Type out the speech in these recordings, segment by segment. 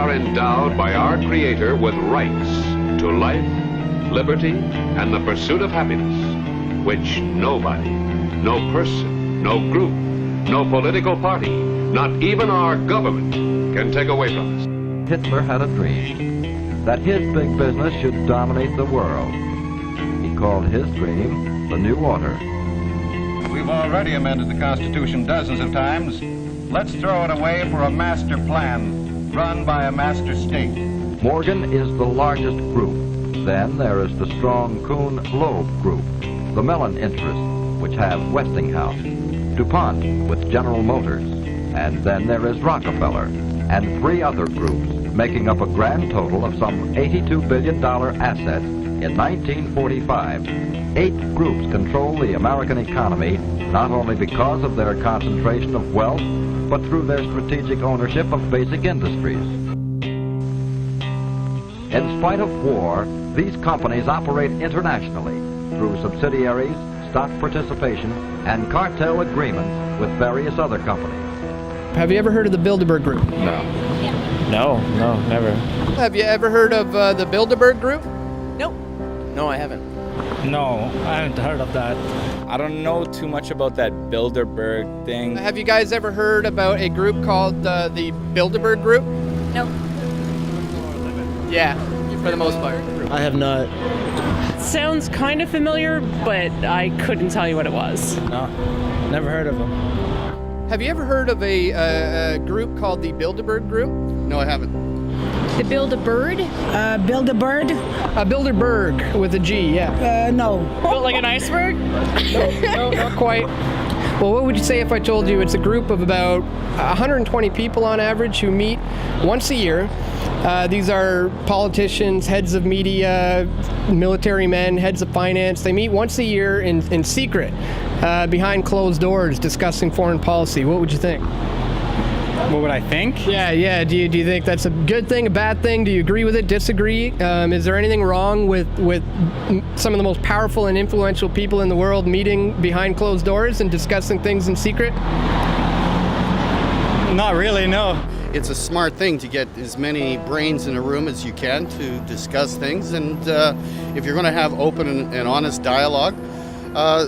are endowed by our Creator with rights to life, liberty, and the pursuit of happiness, which nobody, no person, no group, no political party, not even our government, can take away from us. Hitler had a dream that his big business should dominate the world. He called his dream the New Order. We've already amended the Constitution dozens of times. Let's throw it away for a master plan run by a master state. Morgan is the largest group. Then there is the strong Kuhn-Loeb group, the Mellon interests, which have Westinghouse, DuPont with General Motors, and then there is Rockefeller, and 3 other groups, making up a grand total of some $82 billion assets in 1945. 8 groups control the American economy, not only because of their concentration of wealth, but through their strategic ownership of basic industries. In spite of war, these companies operate internationally through subsidiaries, stock participation, and cartel agreements with various other companies. Have you ever heard of the Bilderberg Group? No. No, never. Have you ever heard of the Bilderberg Group? Nope. No, I haven't. No, I haven't heard of that. I don't know too much about that Bilderberg thing. Have you guys ever heard about a group called the Bilderberg Group? Nope. Yeah, for the most part. I have not. Sounds kind of familiar, but I couldn't tell you what it was. No, never heard of them. Have you ever heard of a group called the Bilderberg Group? No, I haven't. The Build-A-Bird? Bilderberg? Bilderberg with a G, yeah. No. Built like an iceberg? No, not quite. Well, what would you say if I told you it's a group of about 120 people on average who meet once a year? These are politicians, heads of media, military men, heads of finance. They meet once a year in secret, behind closed doors, discussing foreign policy. What would you think? What would I think? Yeah. Do you think that's a good thing, a bad thing? Do you agree with it, disagree? Is there anything wrong with some of the most powerful and influential people in the world meeting behind closed doors and discussing things in secret? Not really, no. It's a smart thing to get as many brains in a room as you can to discuss things, and if you're going to have open and honest dialogue,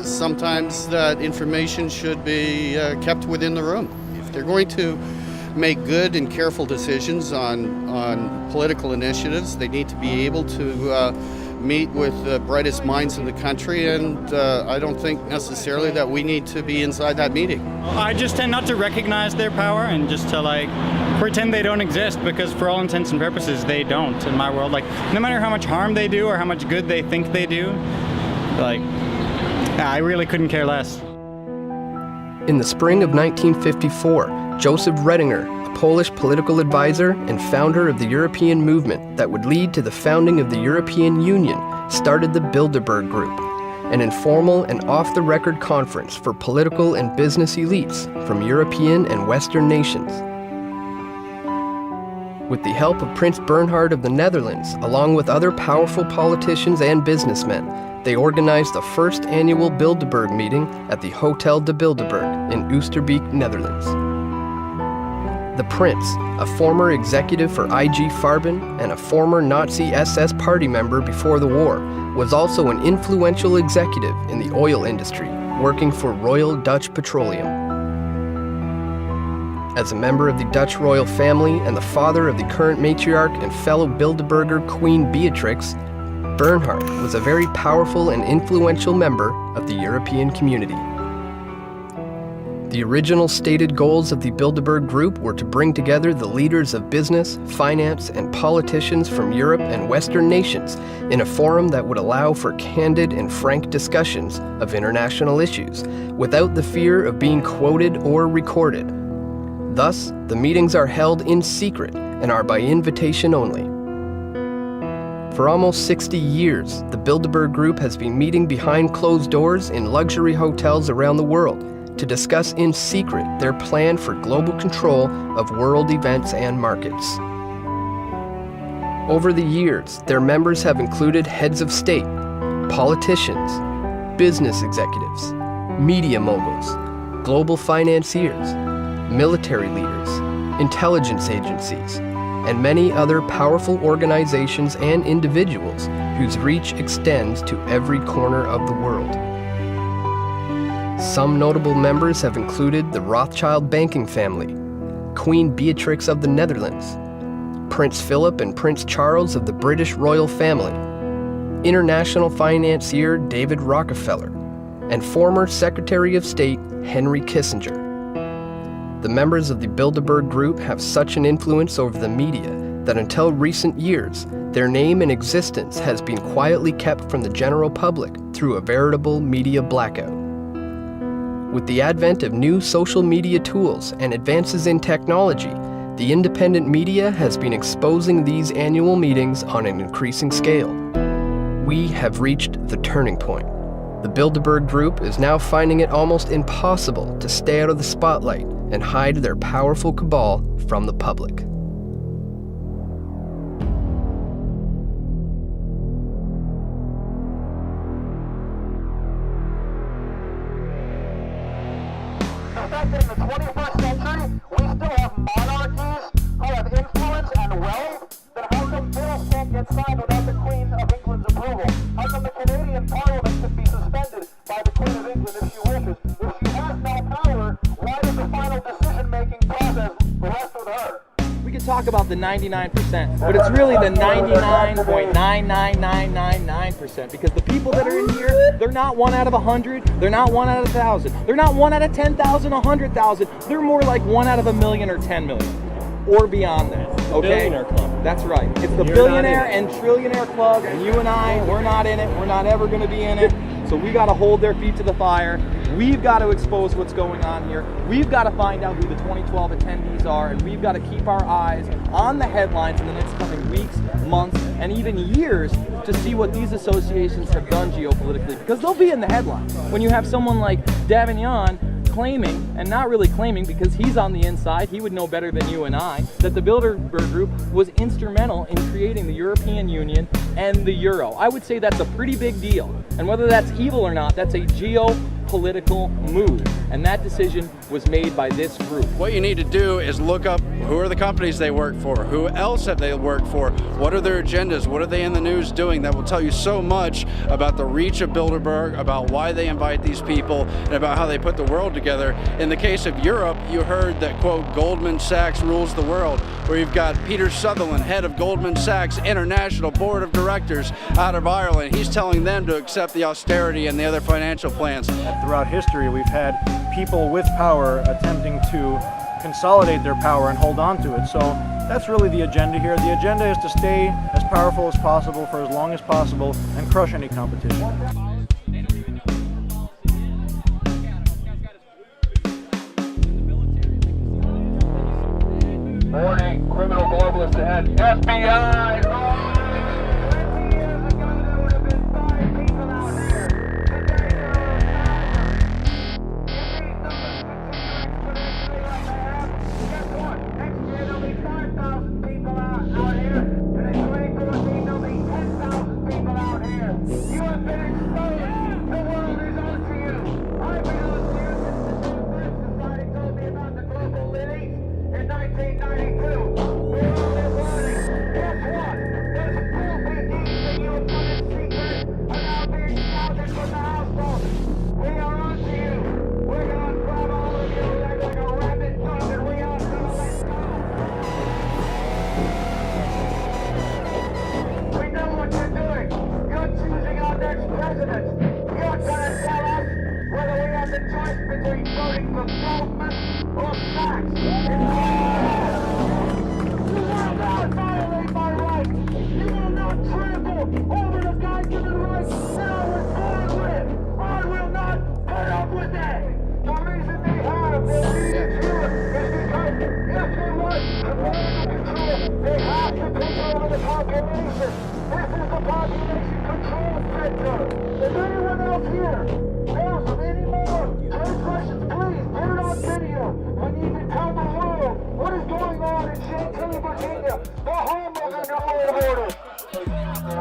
sometimes that information should be kept within the room. If they're going to make good and careful decisions on political initiatives, they need to be able to meet with the brightest minds in the country, and I don't think necessarily that we need to be inside that meeting. I just tend not to recognize their power and just to pretend they don't exist, because for all intents and purposes they don't in my world. No matter how much harm they do or how much good they think they do, I really couldn't care less. In the spring of 1954, Joseph Redinger, a Polish political advisor and founder of the European movement that would lead to the founding of the European Union, started the Bilderberg Group, an informal and off-the-record conference for political and business elites from European and Western nations. With the help of Prince Bernhard of the Netherlands, along with other powerful politicians and businessmen, they organized the first annual Bilderberg meeting at the Hotel de Bilderberg in Oosterbeek, Netherlands. The Prince, a former executive for IG Farben and a former Nazi SS party member before the war, was also an influential executive in the oil industry, working for Royal Dutch Petroleum. As a member of the Dutch royal family and the father of the current matriarch and fellow Bilderberger Queen Beatrix, Bernhard was a very powerful and influential member of the European community. The original stated goals of the Bilderberg Group were to bring together the leaders of business, finance, and politicians from Europe and Western nations in a forum that would allow for candid and frank discussions of international issues without the fear of being quoted or recorded. Thus, the meetings are held in secret and are by invitation only. For almost 60 years, the Bilderberg Group has been meeting behind closed doors in luxury hotels around the world to discuss in secret their plan for global control of world events and markets. Over the years, their members have included heads of state, politicians, business executives, media moguls, global financiers, military leaders, intelligence agencies, and many other powerful organizations and individuals whose reach extends to every corner of the world. Some notable members have included the Rothschild banking family, Queen Beatrix of the Netherlands, Prince Philip and Prince Charles of the British royal family, international financier David Rockefeller, and former Secretary of State Henry Kissinger. The members of the Bilderberg Group have such an influence over the media that until recent years, their name and existence has been quietly kept from the general public through a veritable media blackout. With the advent of new social media tools and advances in technology, the independent media has been exposing these annual meetings on an increasing scale. We have reached the turning point. The Bilderberg Group is now finding it almost impossible to stay out of the spotlight and hide their powerful cabal from the public. In the 21st century, we still have monarchies who have influence and wealth, then how come bills can't get signed without the Queen of England's approval? How come the Canadian Parliament can be suspended by the Queen of England if she wishes? If she has no power, why does the final decision-making process rest with her? We can talk about the 99%, but it's really the 99.99999%, because the people that are in here, they're not 1 out of 100, they're not 1 out of 1,000, they're not 1 out of 10,000, 100,000, they're more like 1 out of 1,000,000 or 10 million, or beyond that, okay? Billionaire club. That's right. It's the billionaire and trillionaire club, and you and I, we're not in it, we're not ever going to be in it, so we got to hold their feet to the fire. We've got to expose what's going on here. We've got to find out who the 2012 attendees are, and we've got to keep our eyes on the headlines in the next coming weeks, months, and even years to see what these associations have done geopolitically, because they'll be in the headlines. When you have someone like Davignon claiming, and not really claiming because he's on the inside, he would know better than you and I, that the Bilderberg Group was instrumental in creating the European Union and the Euro. I would say that's a pretty big deal. And whether that's evil or not, that's a geopolitical move. And that decision was made by this group. What you need to do is look up who are the companies they work for, who else have they worked for, what are their agendas, what are they in the news doing. That will tell you so much about the reach of Bilderberg, about why they invite these people, and about how they put the world together. In the case of Europe, you heard that, quote, Goldman Sachs rules the world, where you've got Peter Sutherland, head of Goldman Sachs International Board of Directors out of Ireland. He's telling them to accept the austerity and the other financial plans. Throughout history, we've had people with power attempting to consolidate their power and hold on to it. So that's really the agenda here. The agenda is to stay as powerful as possible for as long as possible and crush any competition. Warning, criminal globalist ahead. FBI!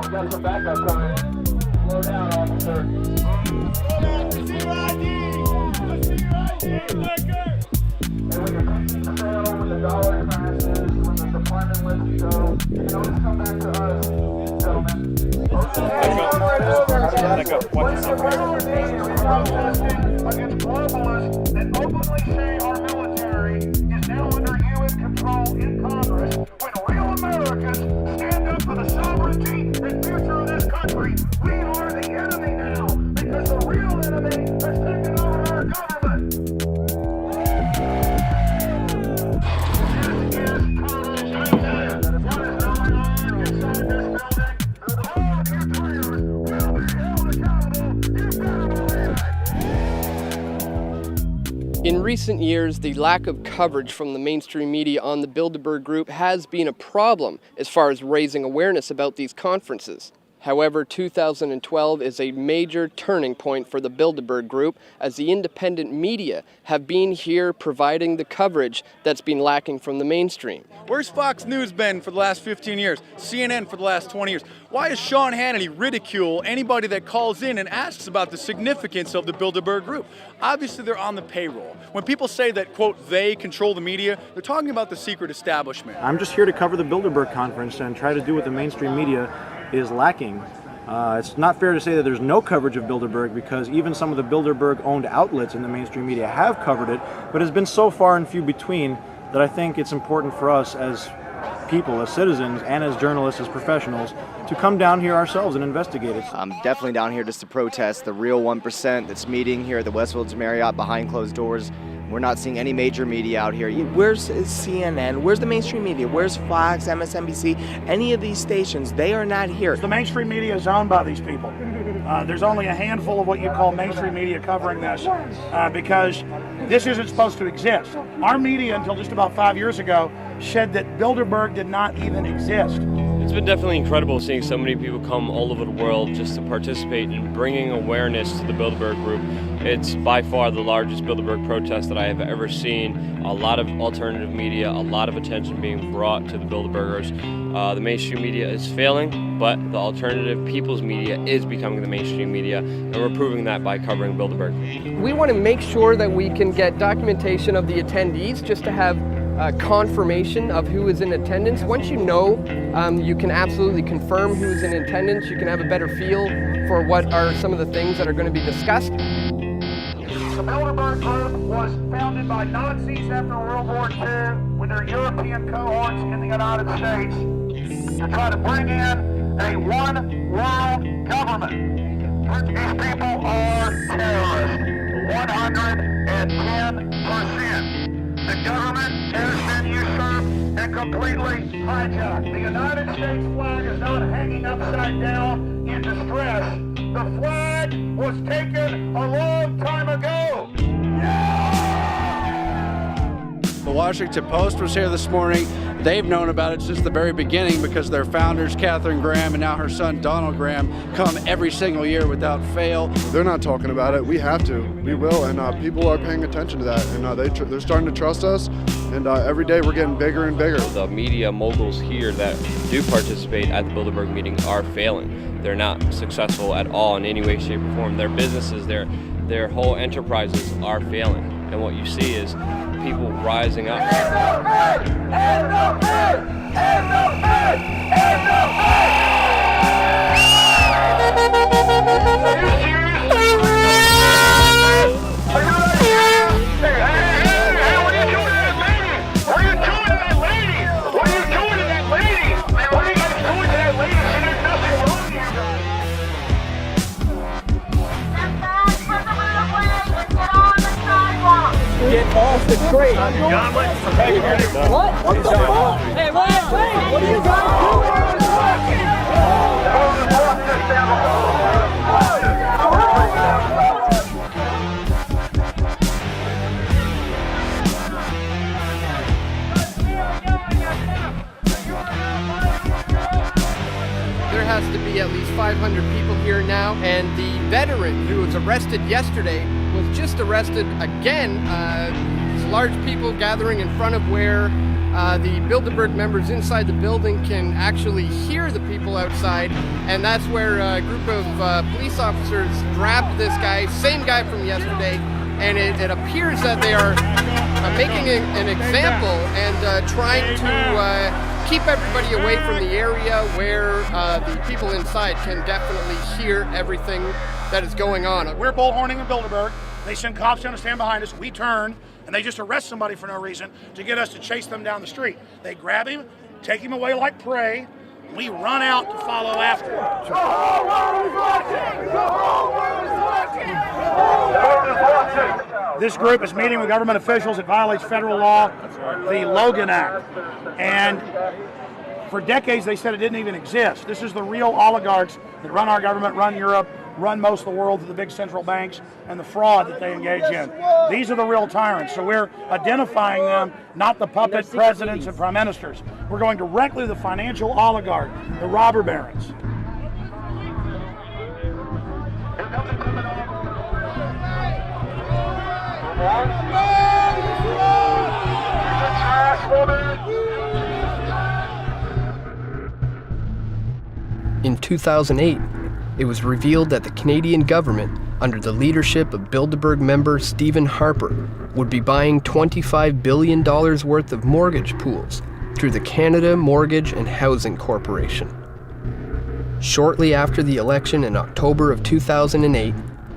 Got some backup coming. Slow down, officer. Slow down. What's your ID? What's your ID, liquor? And when the cookies fail, when the dollar crashes, when the deployment Against globalists that openly say our military is now under UN control in Congress, when real Americans stand up for the sovereignty and future of this country, we are the enemy now, because the real enemy has taken over our government. In recent years, the lack of coverage from the mainstream media on the Bilderberg Group has been a problem as far as raising awareness about these conferences. However, 2012 is a major turning point for the Bilderberg Group, as the independent media have been here providing the coverage that's been lacking from the mainstream. Where's Fox News been for the last 15 years? CNN for the last 20 years? Why does Sean Hannity ridicule anybody that calls in and asks about the significance of the Bilderberg Group? Obviously, they're on the payroll. When people say that, quote, they control the media, they're talking about the secret establishment. I'm just here to cover the Bilderberg conference and try to do what the mainstream media is lacking. It's not fair to say that there's no coverage of Bilderberg, because even some of the Bilderberg-owned outlets in the mainstream media have covered it, but it's been so far and few between that I think it's important for us as people, as citizens, and as journalists, as professionals, to come down here ourselves and investigate it. I'm definitely down here just to protest the real 1% that's meeting here at the West Village Marriott behind closed doors. We're not seeing any major media out here. Where's CNN? Where's the mainstream media? Where's Fox, MSNBC? Any of these stations, they are not here. The mainstream media is owned by these people. There's only a handful of what you call mainstream media covering this, because this isn't supposed to exist. Our media, until just about 5 years ago, said that Bilderberg did not even exist. It's been definitely incredible seeing so many people come all over the world just to participate in bringing awareness to the Bilderberg Group. It's by far the largest Bilderberg protest that I have ever seen. A lot of alternative media, a lot of attention being brought to the Bilderbergers. The mainstream media is failing, but the alternative people's media is becoming the mainstream media, and we're proving that by covering Bilderberg. We want to make sure that we can get documentation of the attendees, just to have confirmation of who is in attendance. Once you know, you can absolutely confirm who's in attendance. You can have a better feel for what are some of the things that are going to be discussed. The Bilderberg Group was founded by Nazis after World War II with their European cohorts in the United States to try to bring in a one-world government. These people are terrorists, 110%. The government has been usurped and completely hijacked. The United States flag is not hanging upside down in distress. The flag was taken a long time ago. The Washington Post was here this morning. They've known about it since the very beginning, because their founders, Katharine Graham and now her son, Donald Graham, come every single year without fail. They're not talking about it. We have to. We will. And people are paying attention to that. And they're starting to trust us. And every day we're getting bigger and bigger. The media moguls here that do participate at the Bilderberg meeting are failing. They're not successful at all in any way, shape, or form. Their businesses, their whole enterprises are failing. And what you see is people rising up. Get off the crate. John, what? What the fuck? Hey, what are you guys doing? There has to be at least 500 people here now, and the veteran who was arrested yesterday was just arrested again. Large people gathering in front of where the Bilderberg members inside the building can actually hear the people outside, and that's where a group of police officers grabbed this guy, same guy from yesterday, and it appears that they are making an example and trying to keep everybody away from the area where the people inside can definitely hear everything that is going on. We're bullhorning in Bilderberg. They send cops down to stand behind us. We turn, and they just arrest somebody for no reason to get us to chase them down the street. They grab him, take him away like prey. We run out to follow after him. This group is meeting with government officials. It violates federal law, the Logan Act. And for decades, they said it didn't even exist. This is the real oligarchs that run our government, run Europe, run most of the world, the big central banks, and the fraud that they engage in. These are the real tyrants. So we're identifying them, not the puppet presidents and prime ministers. We're going directly to the financial oligarch, the robber barons. In 2008, it was revealed that the Canadian government, under the leadership of Bilderberg member Stephen Harper, would be buying $25 billion worth of mortgage pools through the Canada Mortgage and Housing Corporation. Shortly after the election in October of 2008,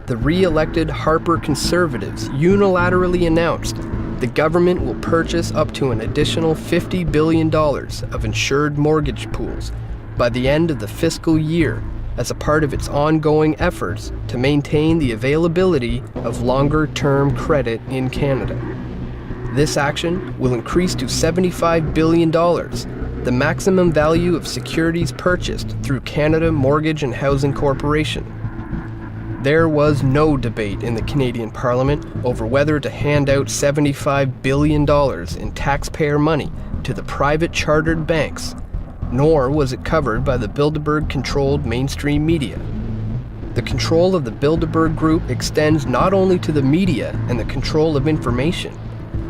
the re-elected Harper Conservatives unilaterally announced the government will purchase up to an additional $50 billion of insured mortgage pools by the end of the fiscal year as a part of its ongoing efforts to maintain the availability of longer-term credit in Canada. This action will increase to $75 billion, the maximum value of securities purchased through Canada Mortgage and Housing Corporation. There was no debate in the Canadian Parliament over whether to hand out $75 billion in taxpayer money to the private chartered banks, nor was it covered by the Bilderberg-controlled mainstream media. The control of the Bilderberg Group extends not only to the media and the control of information,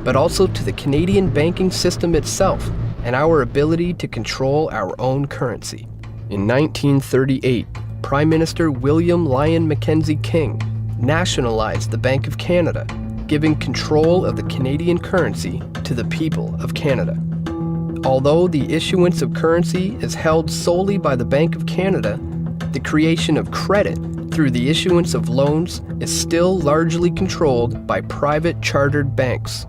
but also to the Canadian banking system itself and our ability to control our own currency. In 1938, Prime Minister William Lyon Mackenzie King nationalized the Bank of Canada, giving control of the Canadian currency to the people of Canada. Although the issuance of currency is held solely by the Bank of Canada, the creation of credit through the issuance of loans is still largely controlled by private chartered banks.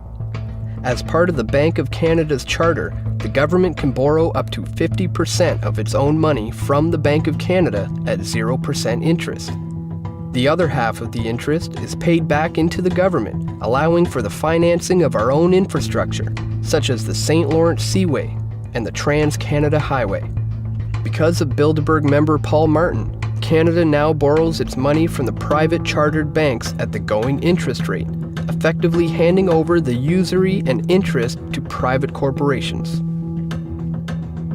As part of the Bank of Canada's charter, the government can borrow up to 50% of its own money from the Bank of Canada at 0% interest. The other half of the interest is paid back into the government, allowing for the financing of our own infrastructure, such as the St. Lawrence Seaway and the Trans-Canada Highway. Because of Bilderberg member Paul Martin, Canada now borrows its money from the private chartered banks at the going interest rate, effectively handing over the usury and interest to private corporations.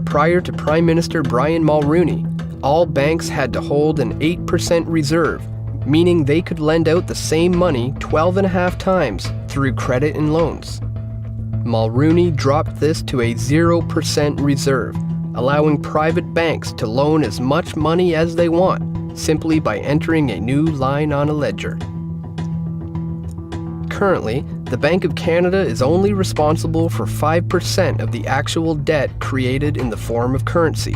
Prior to Prime Minister Brian Mulroney, all banks had to hold an 8% reserve, meaning they could lend out the same money 12.5 times through credit and loans. Mulroney dropped this to a 0% reserve, allowing private banks to loan as much money as they want, simply by entering a new line on a ledger. Currently, the Bank of Canada is only responsible for 5% of the actual debt created in the form of currency.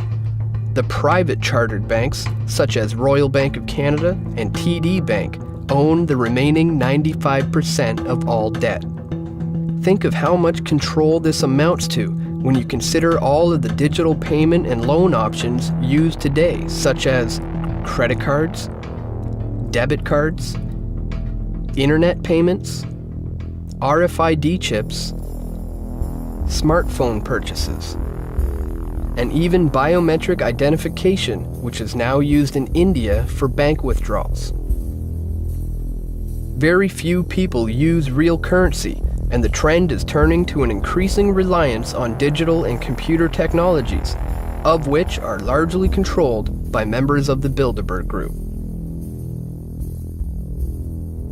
The private chartered banks, such as Royal Bank of Canada and TD Bank, own the remaining 95% of all debt. Think of how much control this amounts to when you consider all of the digital payment and loan options used today, such as credit cards, debit cards, internet payments, RFID chips, smartphone purchases, and even biometric identification, which is now used in India for bank withdrawals. Very few people use real currency, and the trend is turning to an increasing reliance on digital and computer technologies, of which are largely controlled by members of the Bilderberg Group.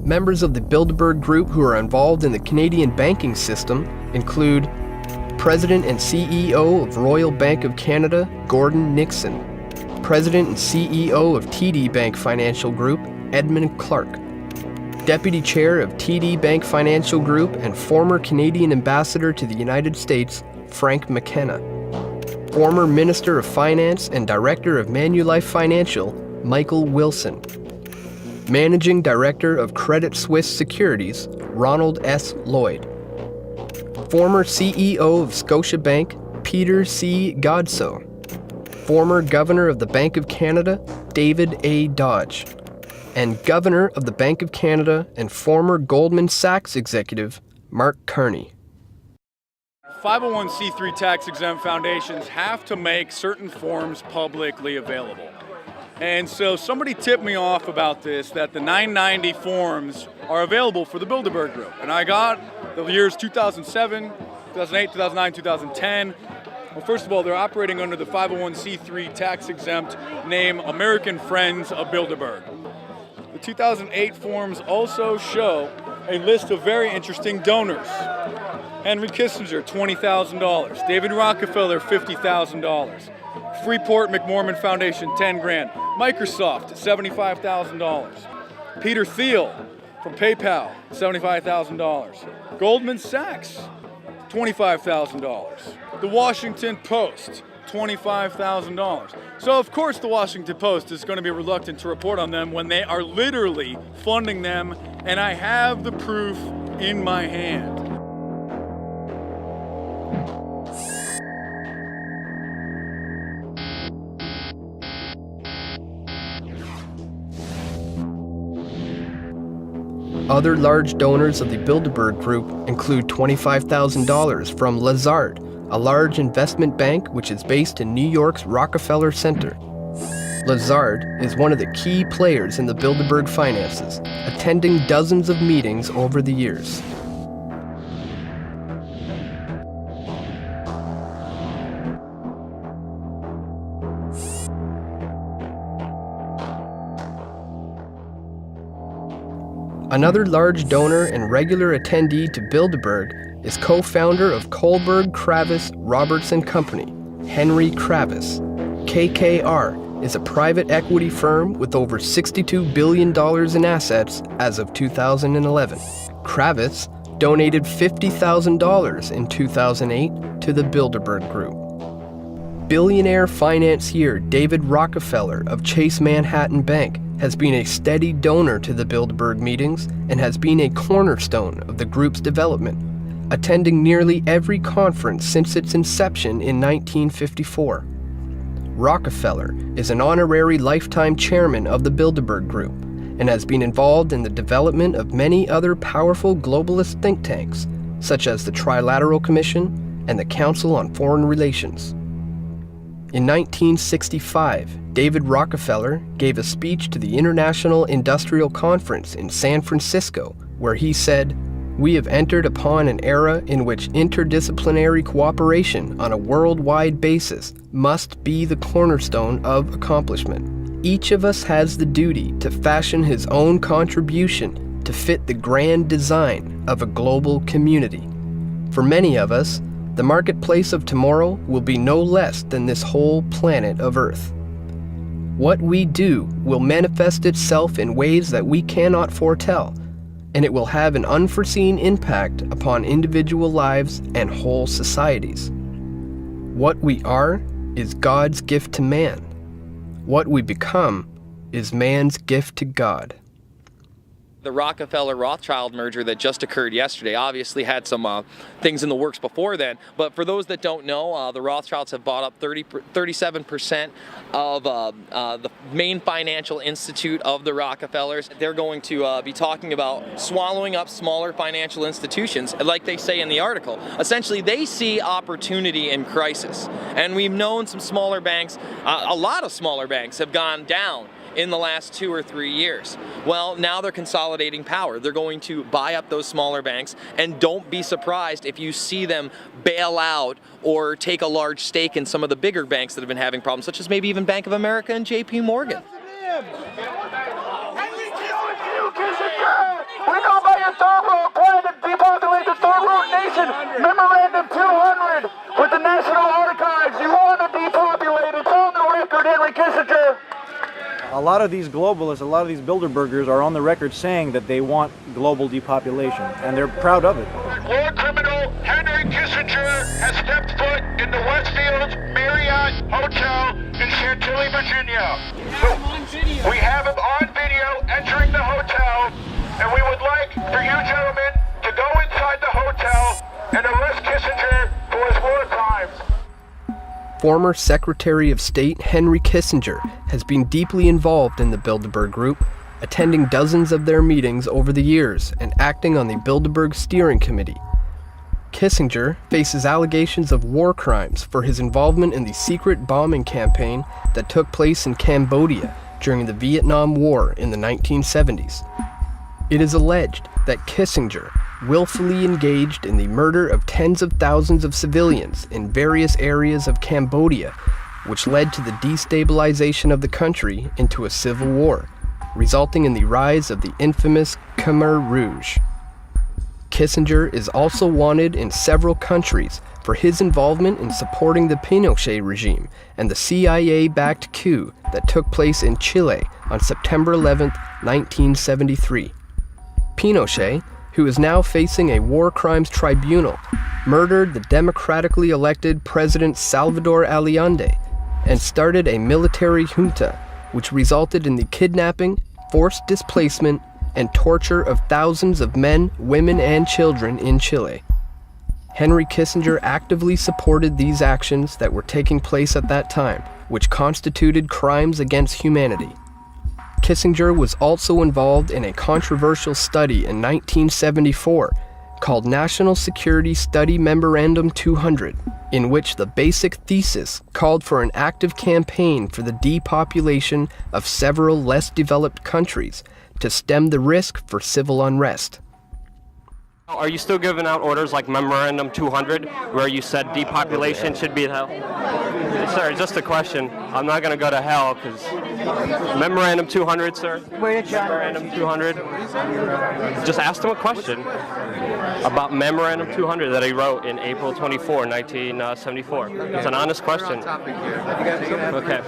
Members of the Bilderberg Group who are involved in the Canadian banking system include President and CEO of Royal Bank of Canada, Gordon Nixon, President and CEO of TD Bank Financial Group, Edmund Clark, Deputy Chair of TD Bank Financial Group and former Canadian Ambassador to the United States, Frank McKenna, Former Minister of Finance and Director of Manulife Financial, Michael Wilson. Managing Director of Credit Suisse Securities, Ronald S. Lloyd. Former CEO of Scotiabank, Peter C. Godsoe. Former Governor of the Bank of Canada, David A. Dodge. And Governor of the Bank of Canada and former Goldman Sachs executive, Mark Carney. 501c3 tax-exempt foundations have to make certain forms publicly available. And so somebody tipped me off about this, that the 990 forms are available for the Bilderberg Group. And I got the years 2007, 2008, 2009, 2010. Well, first of all, they're operating under the 501c3 tax-exempt name American Friends of Bilderberg. The 2008 forms also show a list of very interesting donors. Henry Kissinger, $20,000. David Rockefeller, $50,000. Freeport McMorman Foundation, 10 grand. Microsoft, $75,000. Peter Thiel from PayPal, $75,000. Goldman Sachs, $25,000. The Washington Post, $25,000. So of course the Washington Post is going to be reluctant to report on them when they are literally funding them, and I have the proof in my hand. Other large donors of the Bilderberg Group include $25,000 from Lazard, a large investment bank which is based in New York's Rockefeller Center. Lazard is one of the key players in the Bilderberg finances, attending dozens of meetings over the years. Another large donor and regular attendee to Bilderberg is co-founder of Kohlberg, Kravis, Robertson Company, Henry Kravis. KKR is a private equity firm with over $62 billion in assets as of 2011. Kravis donated $50,000 in 2008 to the Bilderberg Group. Billionaire financier David Rockefeller of Chase Manhattan Bank has been a steady donor to the Bilderberg meetings and has been a cornerstone of the group's development, attending nearly every conference since its inception in 1954. Rockefeller is an honorary lifetime chairman of the Bilderberg Group and has been involved in the development of many other powerful globalist think tanks, such as the Trilateral Commission and the Council on Foreign Relations. In 1965, David Rockefeller gave a speech to the International Industrial Conference in San Francisco, where he said, "We have entered upon an era in which interdisciplinary cooperation on a worldwide basis must be the cornerstone of accomplishment. Each of us has the duty to fashion his own contribution to fit the grand design of a global community. For many of us, the marketplace of tomorrow will be no less than this whole planet of Earth. What we do will manifest itself in ways that we cannot foretell, and it will have an unforeseen impact upon individual lives and whole societies. What we are is God's gift to man. What we become is man's gift to God." The Rockefeller-Rothschild merger that just occurred yesterday obviously had some things in the works before then, but for those that don't know, the Rothschilds have bought up 37% of the main financial institute of the Rockefellers. They're going to be talking about swallowing up smaller financial institutions, like they say in the article. Essentially, they see opportunity in crisis, and we've known some smaller banks, a lot of smaller banks have gone down in the last 2 or 3 years. Well, now they're consolidating power. They're going to buy up those smaller banks, and don't be surprised if you see them bail out or take a large stake in some of the bigger banks that have been having problems, such as maybe even Bank of America and JP Morgan. We know about your third world plan to depopulate the third world nation. Memorandum 200 with the National Archives. You want to depopulate. It's on the record, Henry Kissinger. A lot of these globalists, a lot of these Bilderbergers are on the record saying that they want global depopulation, and they're proud of it. War criminal Henry Kissinger has stepped foot in the Westfield Marriott Hotel in Chantilly, Virginia. We have him on video entering the hotel, and we would like for you gentlemen to go inside the hotel and arrest Kissinger for his war crimes. Former Secretary of State Henry Kissinger has been deeply involved in the Bilderberg Group, attending dozens of their meetings over the years and acting on the Bilderberg Steering Committee. Kissinger faces allegations of war crimes for his involvement in the secret bombing campaign that took place in Cambodia during the Vietnam War in the 1970s. It is alleged that Kissinger willfully engaged in the murder of tens of thousands of civilians in various areas of Cambodia, which led to the destabilization of the country into a civil war, resulting in the rise of the infamous Khmer Rouge. Kissinger is also wanted in several countries for his involvement in supporting the Pinochet regime and the CIA-backed coup that took place in Chile on September 11, 1973. Pinochet, who is now facing a war crimes tribunal, murdered the democratically elected President Salvador Allende and started a military junta which resulted in the kidnapping, forced displacement, and torture of thousands of men, women, and children in Chile. Henry Kissinger actively supported these actions that were taking place at that time, which constituted crimes against humanity. Kissinger was also involved in a controversial study in 1974 called National Security Study Memorandum 200, in which the basic thesis called for an active campaign for the depopulation of several less developed countries to stem the risk for civil unrest. Are you still giving out orders like Memorandum 200, where you said depopulation should be hell? Sir, just a question. I'm not going to go to hell because Memorandum 200, sir. Memorandum 200. Just asked him a question about Memorandum 200 that he wrote in April 24, 1974. It's an honest question. Okay.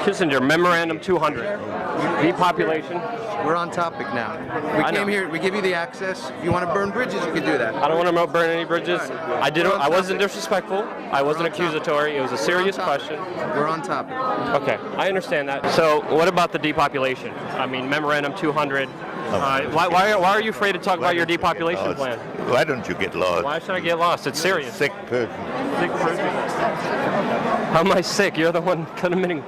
Kissinger, Memorandum 200. Depopulation. We're on topic now. We came here, we give you the access. If you want to burn bridges, you can do that. I don't want to burn any bridges. I wasn't disrespectful. I wasn't accusatory. It was a serious question. We're on topic. Okay, I understand that. So what about the depopulation? I mean, Memorandum 200. Why are you afraid to talk about your depopulation plan? Why don't you get lost? Why should I get lost? It's serious. Sick person. Sick person? How am I sick? You're the one committing.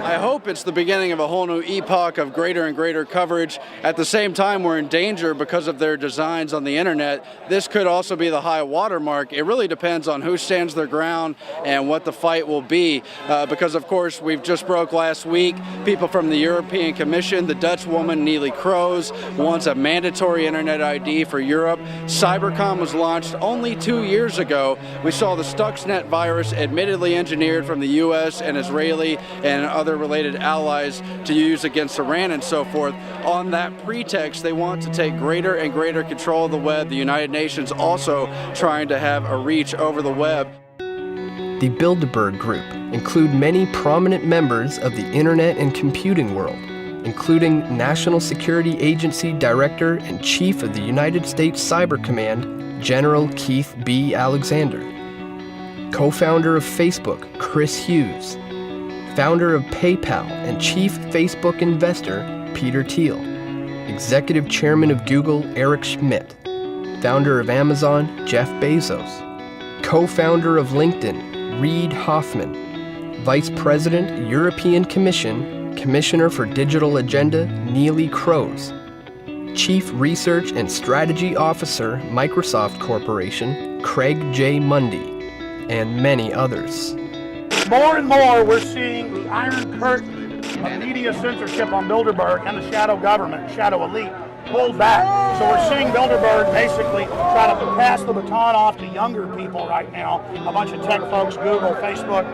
I hope it's the beginning of a whole new epoch of greater and greater coverage. At the same time, we're in danger because of their designs on the internet. This could also be the high watermark. It really depends on who stands their ground and what the fight will be. Because, of course, we've just broke last week. People from the European Commission, the Dutch woman Neelie Kroes, wants a mandatory internet ID for Europe. Cybercom was launched only 2 years ago. We saw the Stuxnet virus admittedly engineered from the U.S. and Israeli and other related allies to use against Iran and so forth. On that pretext, they want to take greater and greater control of the web. The United Nations also trying to have a reach over the web. The Bilderberg Group include many prominent members of the internet and computing world, including National Security Agency Director and Chief of the United States Cyber Command, General Keith B. Alexander, co-founder of Facebook, Chris Hughes, founder of PayPal and chief Facebook investor, Peter Thiel, executive chairman of Google, Eric Schmidt, founder of Amazon, Jeff Bezos, co-founder of LinkedIn, Reid Hoffman, vice president, European Commission, commissioner for Digital Agenda, Neelie Kroes, chief research and strategy officer, Microsoft Corporation, Craig J. Mundy, and many others. More and more, we're seeing the iron curtain of media censorship on Bilderberg and the shadow government, shadow elite, pulled back. So we're seeing Bilderberg basically try to pass the baton off to younger people right now, a bunch of tech folks, Google, Facebook,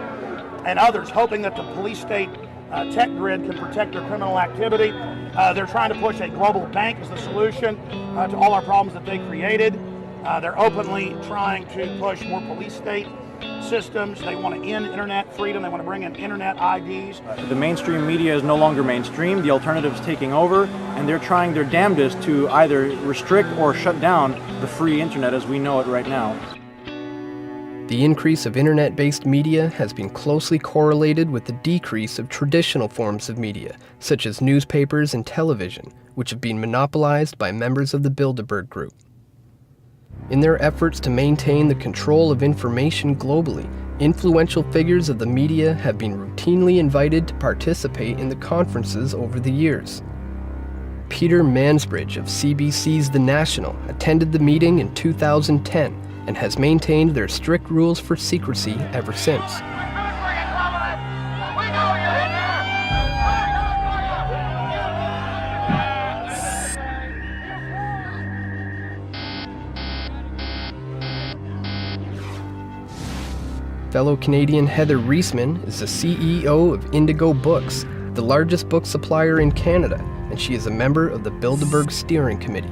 and others, hoping that the police state tech grid can protect their criminal activity. They're trying to push a global bank as the solution to all our problems that they created. They're openly trying to push more police state systems. They want to end internet freedom. They want to bring in internet IDs. The mainstream media is no longer mainstream. The alternative is taking over, and they're trying their damnedest to either restrict or shut down the free internet as we know it right now. The increase of internet-based media has been closely correlated with the decrease of traditional forms of media, such as newspapers and television, which have been monopolized by members of the Bilderberg Group. In their efforts to maintain the control of information globally, influential figures of the media have been routinely invited to participate in the conferences over the years. Peter Mansbridge of CBC's The National attended the meeting in 2010 and has maintained their strict rules for secrecy ever since. Fellow Canadian Heather Reisman is the CEO of Indigo Books, the largest book supplier in Canada, and she is a member of the Bilderberg Steering Committee.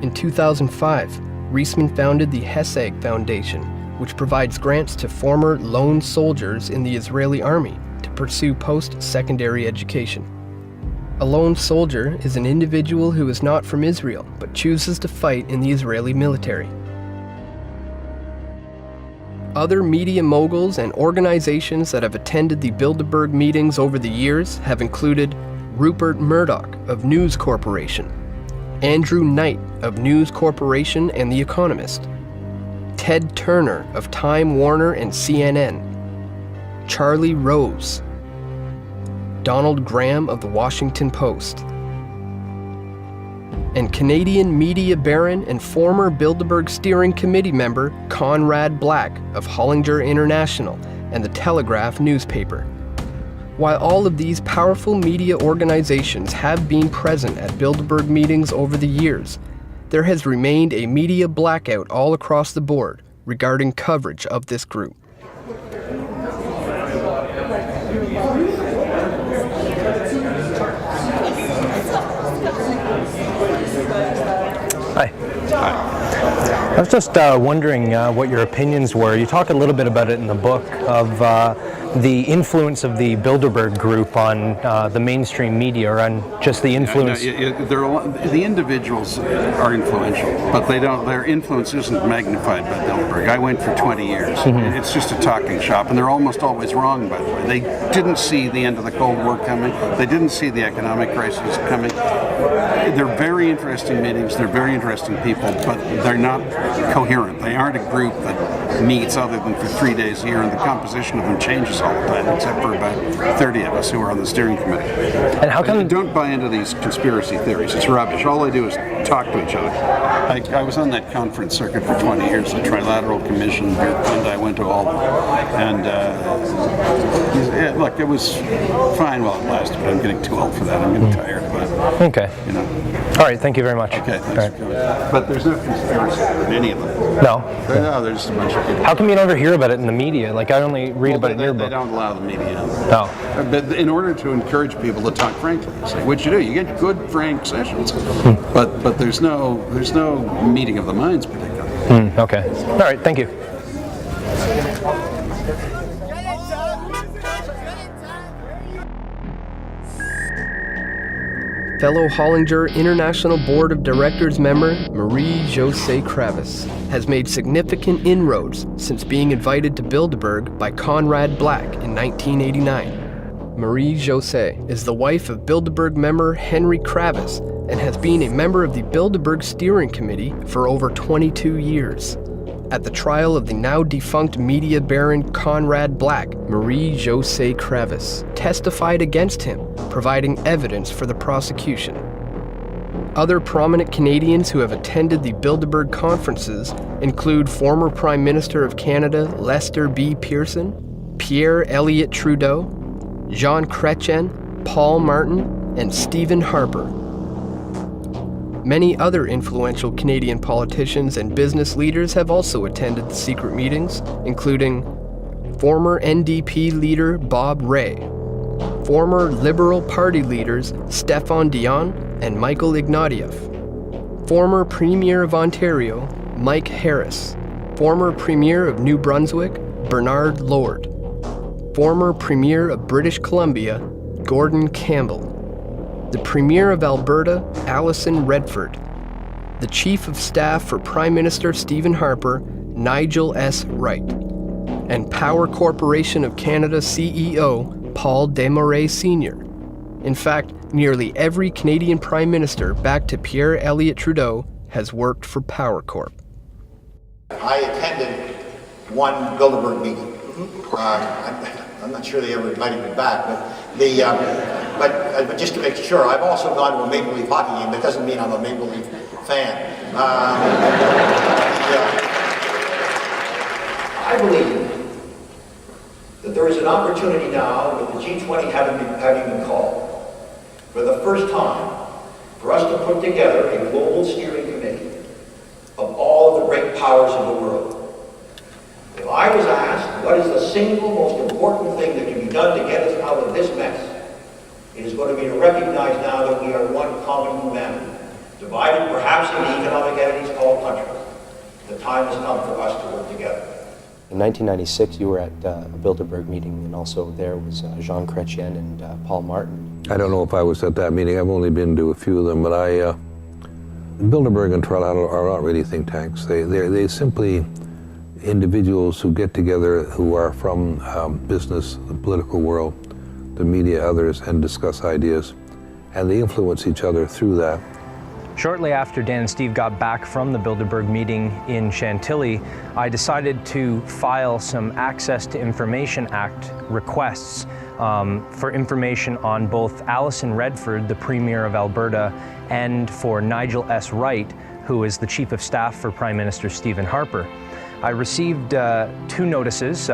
In 2005, Reisman founded the Hesag Foundation, which provides grants to former lone soldiers in the Israeli army to pursue post-secondary education. A lone soldier is an individual who is not from Israel, but chooses to fight in the Israeli military. Other media moguls and organizations that have attended the Bilderberg meetings over the years have included Rupert Murdoch of News Corporation, Andrew Knight of News Corporation and The Economist, Ted Turner of Time Warner and CNN, Charlie Rose, Donald Graham of The Washington Post, and Canadian media baron and former Bilderberg Steering Committee member Conrad Black of Hollinger International and The Telegraph newspaper. While all of these powerful media organizations have been present at Bilderberg meetings over the years, there has remained a media blackout all across the board regarding coverage of this group. Hi. I was just wondering what your opinions were. You talk a little bit about it in the book of the influence of the Bilderberg Group on the mainstream media, or on just the influence. The individuals are influential, but their influence isn't magnified by Bilderberg. I went for 20 years. Mm-hmm. It's just a talking shop, and they're almost always wrong, by the way. They didn't see the end of the Cold War coming. They didn't see the economic crisis coming. They're very interesting meetings. They're very interesting people, but they're not coherent. They aren't a group that meets other than for 3 days a year, and the composition of them changes all the time, except for about 30 of us who are on the steering committee. And how come? Don't buy into these conspiracy theories. It's rubbish. All they do is talk to each other. I was on that conference circuit for 20 years, the Trilateral Commission, and I went to all of them. And look, it was fine while it lasted, but I'm getting too old for that. I'm getting tired. But okay. You know. All right. Thank you very much. Okay. Thanks for coming. But there's no conspiracy in any of them. No. No, there's just a bunch of people. How come you never hear about it in the media? Like, I only read about it in your book. They don't allow the media. No. But in order to encourage people to talk frankly, it's like, what you do, you get good, frank sessions. But there's no meeting of the minds particularly. Okay. All right. Thank you. Fellow Hollinger International Board of Directors member Marie-Josée Kravis has made significant inroads since being invited to Bilderberg by Conrad Black in 1989. Marie-Josée is the wife of Bilderberg member Henry Kravis and has been a member of the Bilderberg Steering Committee for over 22 years. At the trial of the now-defunct media baron Conrad Black, Marie-Josée Kravis testified against him, providing evidence for the prosecution. Other prominent Canadians who have attended the Bilderberg conferences include former Prime Minister of Canada Lester B. Pearson, Pierre Elliott Trudeau, Jean Chrétien, Paul Martin, and Stephen Harper. Many other influential Canadian politicians and business leaders have also attended the secret meetings, including former NDP leader Bob Rae, former Liberal Party leaders Stéphane Dion and Michael Ignatieff, former Premier of Ontario Mike Harris, former Premier of New Brunswick Bernard Lord, former Premier of British Columbia, Gordon Campbell, the Premier of Alberta, Alison Redford, the Chief of Staff for Prime Minister Stephen Harper, Nigel S. Wright, and Power Corporation of Canada CEO, Paul Desmarais Sr. In fact, nearly every Canadian Prime Minister back to Pierre Elliott Trudeau has worked for Power Corp. I attended one Bilderberg meeting. I'm not sure they ever invited me back, but just to make sure, I've also gone to a Maple Leaf hockey game. That doesn't mean I'm a Maple Leaf fan. I believe that there is an opportunity now, with the G20 having been called, for the first time, for us to put together a global steering committee of all of the great powers of the world. If I was asked what is the single most important thing that can be done to get us out of this mess, it is going to be to recognize now that we are one common humanity, divided perhaps into economic entities called countries. The time has come for us to work together. In 1996, you were at a Bilderberg meeting, and also there was Jean Chrétien and Paul Martin. I don't know if I was at that meeting. I've only been to a few of them, but Bilderberg and Tralala are not really think tanks. They simply individuals who get together who are from business, the political world, the media, others, and discuss ideas, and they influence each other through that. Shortly after Dan and Steve got back from the Bilderberg meeting in Chantilly, I decided to file some Access to Information Act requests for information on both Alison Redford, the Premier of Alberta, and for Nigel S. Wright, who is the Chief of Staff for Prime Minister Stephen Harper. I received two notices.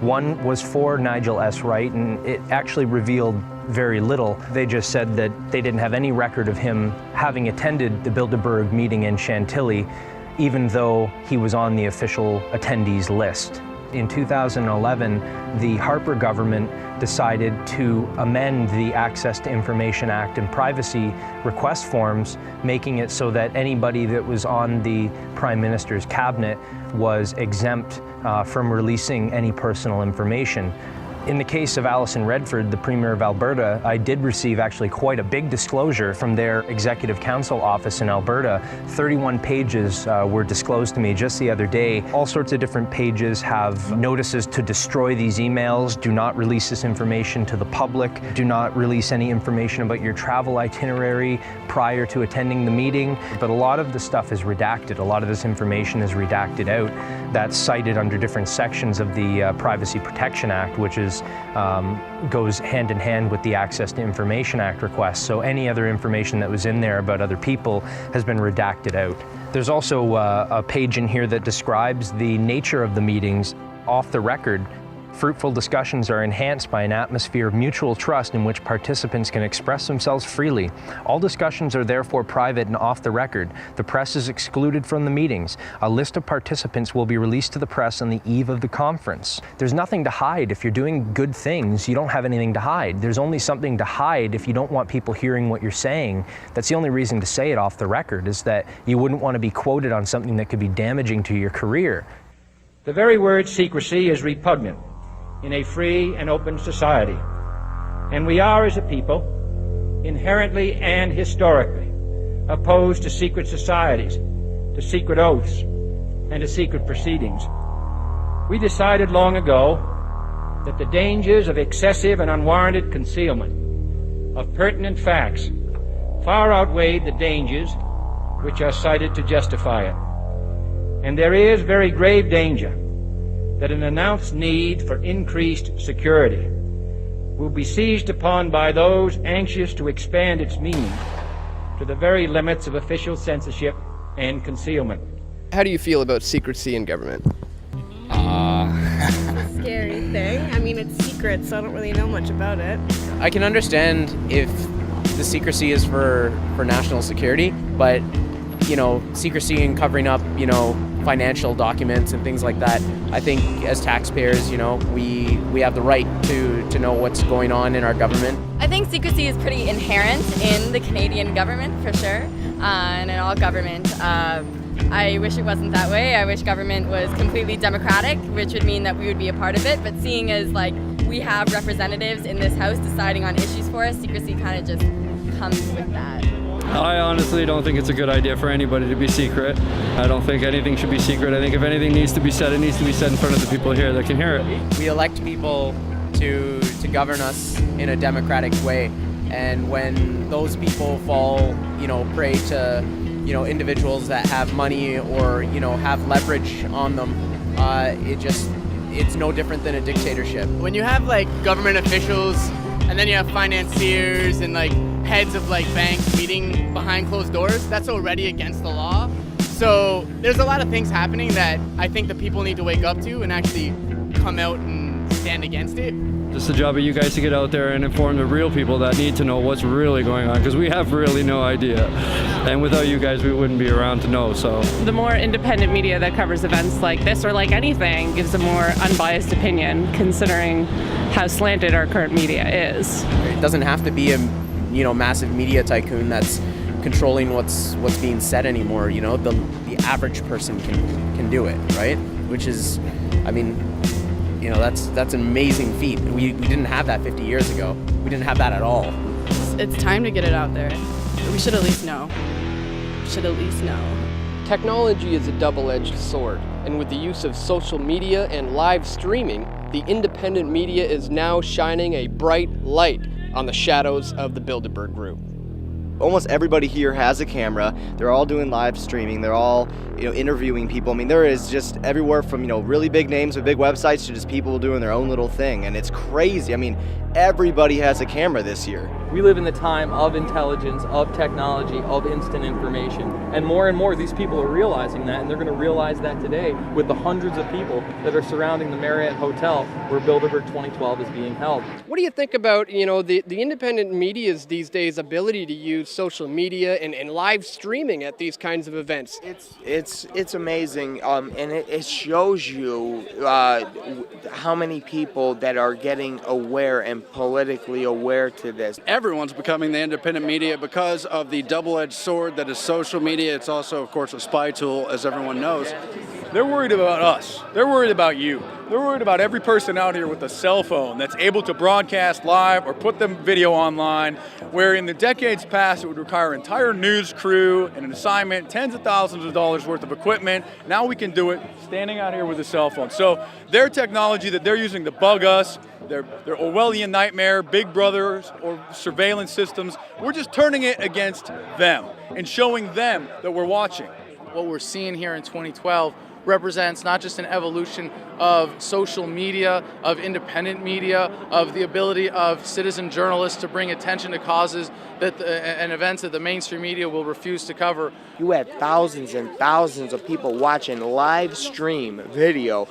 One was for Nigel S. Wright, and it actually revealed very little. They just said that they didn't have any record of him having attended the Bilderberg meeting in Chantilly, even though he was on the official attendees list. In 2011, the Harper government decided to amend the Access to Information Act and privacy request forms, making it so that anybody that was on the Prime Minister's cabinet was exempt from releasing any personal information. In the case of Alison Redford, the Premier of Alberta, I did receive actually quite a big disclosure from their Executive Council office in Alberta. 31 pages were disclosed to me just the other day. All sorts of different pages have notices to destroy these emails, do not release this information to the public, do not release any information about your travel itinerary prior to attending the meeting. But a lot of the stuff is redacted. A lot of this information is redacted out. That's cited under different sections of the Privacy Protection Act, which is goes hand in hand with the Access to Information Act request. So any other information that was in there about other people has been redacted out. There's also a page in here that describes the nature of the meetings off the record. Fruitful discussions are enhanced by an atmosphere of mutual trust in which participants can express themselves freely. All discussions are therefore private and off the record. The press is excluded from the meetings. A list of participants will be released to the press on the eve of the conference. There's nothing to hide. If you're doing good things, you don't have anything to hide. There's only something to hide if you don't want people hearing what you're saying. That's the only reason to say it off the record, is that you wouldn't want to be quoted on something that could be damaging to your career. The very word secrecy is repugnant in a free and open society. And we are, as a people, inherently and historically opposed to secret societies, to secret oaths, and to secret proceedings. We decided long ago that the dangers of excessive and unwarranted concealment of pertinent facts far outweighed the dangers which are cited to justify it. And there is very grave danger that an announced need for increased security will be seized upon by those anxious to expand its meaning to the very limits of official censorship and concealment. How do you feel about secrecy in government? It's a scary thing. I mean, it's secret, so I don't really know much about it. I can understand if the secrecy is for national security, but, secrecy and covering up, financial documents and things like that. I think as taxpayers, we have the right to know what's going on in our government. I think secrecy is pretty inherent in the Canadian government, for sure, and in all government. I wish it wasn't that way. I wish government was completely democratic, which would mean that we would be a part of it. But seeing as like we have representatives in this house deciding on issues for us, secrecy kind of just comes with that. I honestly don't think it's a good idea for anybody to be secret. I don't think anything should be secret. I think if anything needs to be said, it needs to be said in front of the people here that can hear it. We elect people to govern us in a democratic way, and when those people fall, prey to, individuals that have money or, have leverage on them, it's no different than a dictatorship. When you have like government officials and then you have financiers and like heads of like banks meeting behind closed doors, that's already against the law. So there's a lot of things happening that I think the people need to wake up to and actually come out and stand against it. It's the job of you guys to get out there and inform the real people that need to know what's really going on, because we have really no idea. And without you guys, we wouldn't be around to know, so. The more independent media that covers events like this or like anything gives a more unbiased opinion, considering how slanted our current media is. It doesn't have to be a, massive media tycoon that's controlling what's being said anymore. The average person can do it, right? Which is, that's an amazing feat. We didn't have that 50 years ago. We didn't have that at all. It's time to get it out there. We should at least know. Technology is a double-edged sword, and with the use of social media and live streaming, the independent media is now shining a bright light on the shadows of the Bilderberg Group. Almost everybody here has a camera. They're all doing live streaming. They're all, interviewing people. There is just everywhere from, really big names with big websites to just people doing their own little thing. And it's crazy. Everybody has a camera this year. We live in the time of intelligence, of technology, of instant information. And more these people are realizing that, and they're going to realize that today with the hundreds of people that are surrounding the Marriott Hotel where Bilderberg 2012 is being held. What do you think about, the independent media's these days ability to use social media and live streaming at these kinds of events? It's amazing, and it shows you how many people that are getting aware and politically aware to this. Everyone's becoming the independent media because of the double-edged sword that is social media. It's also, of course, a spy tool, as everyone knows. They're worried about us. They're worried about you. They're worried about every person out here with a cell phone that's able to broadcast live or put them video online, where in the decades past it would require an entire news crew and an assignment, tens of thousands of dollars worth of equipment. Now we can do it standing out here with a cell phone. So their technology that they're using to bug us, their Orwellian nightmare, Big Brothers or surveillance systems, we're just turning it against them and showing them that we're watching. What we're seeing here in 2012 represents not just an evolution of social media, of independent media, of the ability of citizen journalists to bring attention to causes and events that the mainstream media will refuse to cover. You had thousands and thousands of people watching live stream video.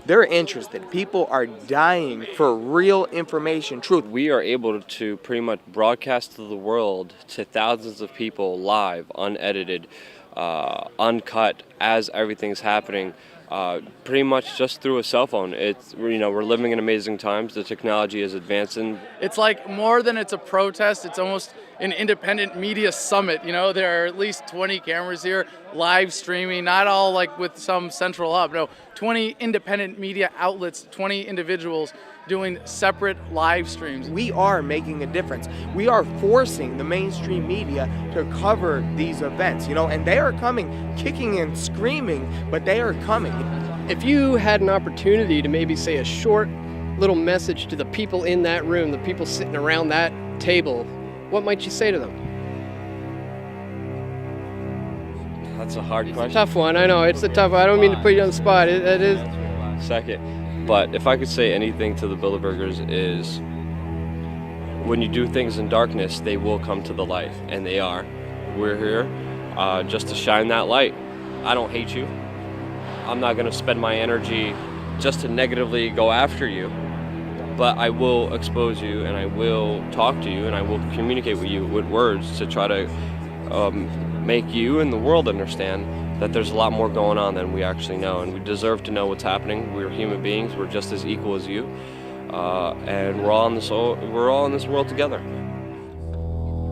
They're interested. People are dying for real information, truth. We are able to pretty much broadcast to the world to thousands of people live, unedited, uncut, as everything's happening, pretty much just through a cell phone. We're living in amazing times. The technology is advancing. It's like more than it's a protest, it's almost an independent media summit. There are at least 20 cameras here, live streaming, not all like with some central hub. No, 20 independent media outlets, 20 individuals doing separate live streams. We are making a difference. We are forcing the mainstream media to cover these events, and they are coming, kicking and screaming, but they are coming. If you had an opportunity to maybe say a short little message to the people in that room, the people sitting around that table, what might you say to them? That's a hard question. Tough one, I know, it's a tough one. I don't mean to put you on the spot. It is. Second. But if I could say anything to the Bilderbergers is, when you do things in darkness, they will come to the light, and they are. We're here just to shine that light. I don't hate you. I'm not going to spend my energy just to negatively go after you, but I will expose you, and I will talk to you, and I will communicate with you with words to try to make you and the world understand that there's a lot more going on than we actually know, and we deserve to know what's happening. We're human beings. We're just as equal as you, and we're all in this world together.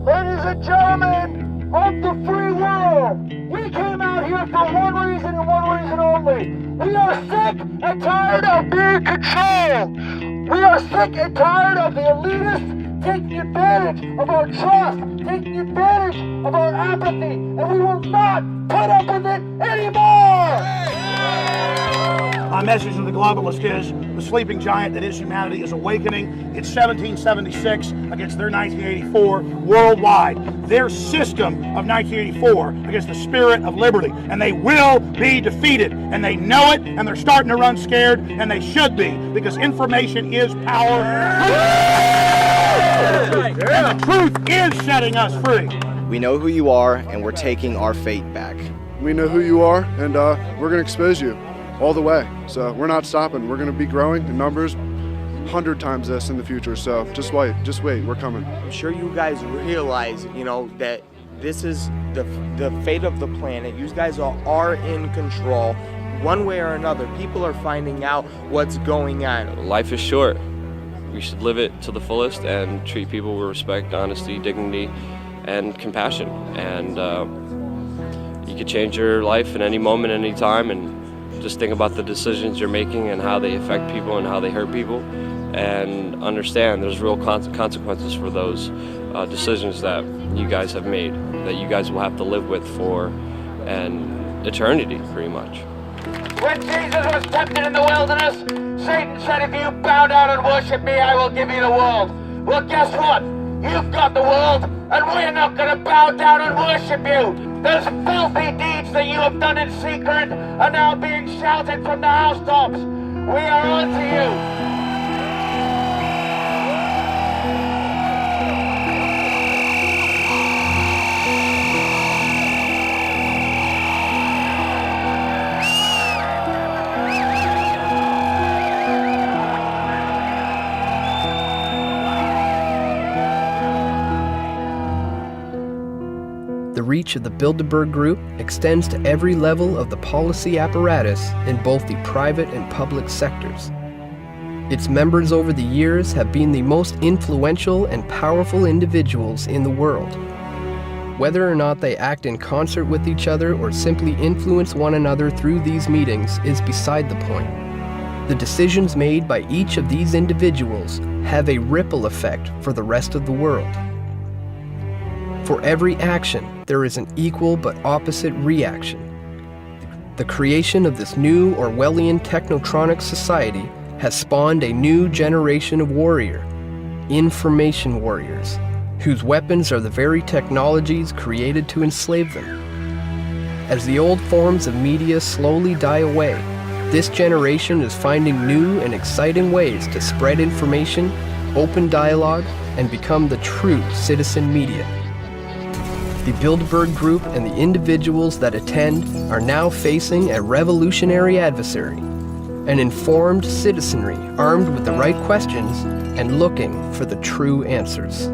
Ladies and gentlemen, of the free world. We came out here for one reason and one reason only. We are sick and tired of being controlled. We are sick and tired of the elitists taking advantage of our trust, taking advantage of our apathy, and we will not put up with it anymore! My message to the globalist is the sleeping giant that is humanity is awakening. It's 1776 against their 1984 worldwide. Their system of 1984 against the spirit of liberty. And they will be defeated. And they know it, and they're starting to run scared, and they should be, because information is power. And the truth is setting us free. We know who you are, and we're taking our fate back. We know who you are, and we're going to expose you all the way. So we're not stopping. We're going to be growing in numbers 100 times this in the future. So just wait, we're coming. I'm sure you guys realize, that this is the fate of the planet. You guys are in control. One way or another, people are finding out what's going on. Life is short. We should live it to the fullest and treat people with respect, honesty, dignity, and compassion. And you could change your life at any moment, any time, and just think about the decisions you're making and how they affect people and how they hurt people, and understand there's real consequences for those decisions that you guys have made, that you guys will have to live with for an eternity, pretty much. When Jesus was tempted in the wilderness, Satan said, if you bow down and worship me, I will give you the world. Well, guess what? You've got the world, and we're not going to bow down and worship you. Those filthy deeds that you have done in secret are now being shouted from the housetops. We are on to you. The reach of the Bilderberg Group extends to every level of the policy apparatus in both the private and public sectors. Its members over the years have been the most influential and powerful individuals in the world. Whether or not they act in concert with each other or simply influence one another through these meetings is beside the point. The decisions made by each of these individuals have a ripple effect for the rest of the world. For every action, there is an equal but opposite reaction. The creation of this new Orwellian technotronic society has spawned a new generation of warrior, information warriors, whose weapons are the very technologies created to enslave them. As the old forms of media slowly die away, this generation is finding new and exciting ways to spread information, open dialogue, and become the true citizen media. The Bilderberg Group and the individuals that attend are now facing a revolutionary adversary, an informed citizenry armed with the right questions and looking for the true answers.